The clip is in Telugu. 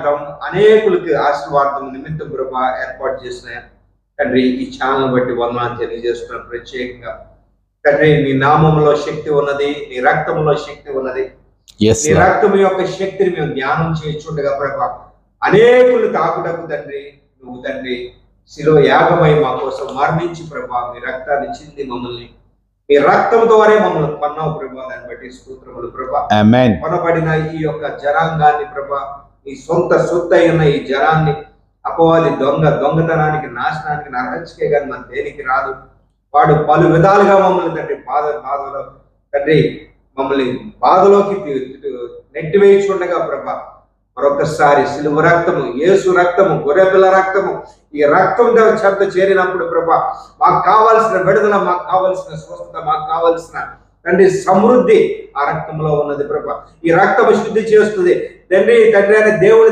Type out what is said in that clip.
రక్తం అనేకులకి ఆశీర్వాదం నిమిత్తం ప్రభా ఏర్పాటు చేసిన తండ్రి ఈ ఛానల్ బట్టి వందనాలు తెలియజేస్తున్నాను. ప్రత్యేకంగా తండ్రి నీ నామంలో శక్తి ఉన్నది, నీ రక్తంలో శక్తి ఉన్నది. నీ రక్తం యొక్క శక్తిని మేము ధ్యానం చేయించుండగా ప్రభా అనేకులు తాకుటకు తండ్రి నువ్వు తండ్రి శిలువ యాగమై మా కోసం మరణించి ప్రభా మీ రక్తాన్ని చింది మమ్మల్ని మీ రక్తం ద్వారా మమ్మల్ని కొన్నావు ప్రభా. దాన్ని బట్టి స్తోత్రములు ప్రభా. కొనబడిన ఈ యొక్క జనాంగాన్ని ప్రభా నీ సొంత సొత్తు అయిన ఈ జనాన్ని అపవాది దొంగతనానికి నాశనానికి నరహత్యకే కానీ మన దేనికి రాదు. వాడు పలు విధాలుగా మమ్మల్ని తండ్రి బాధలో తండ్రి మమ్మల్ని బాధలోకి నెట్టివేయించుండగా ప్రభా మరొకసారి సిలువ రక్తము, యేసు రక్తము, గొర్రెపిల్ల రక్తము, ఈ రక్తం చెంత చేరినప్పుడు ప్రభా మాకు కావాల్సిన విడుదల, మాకు కావాల్సిన స్వస్థత, మాకు కావాల్సిన తండ్రి సమృద్ధి ఆ రక్తంలో ఉన్నది ప్రభా. ఈ రక్తము శుద్ధి చేస్తుంది తండ్రి. తండ్రి అనే దేవుడి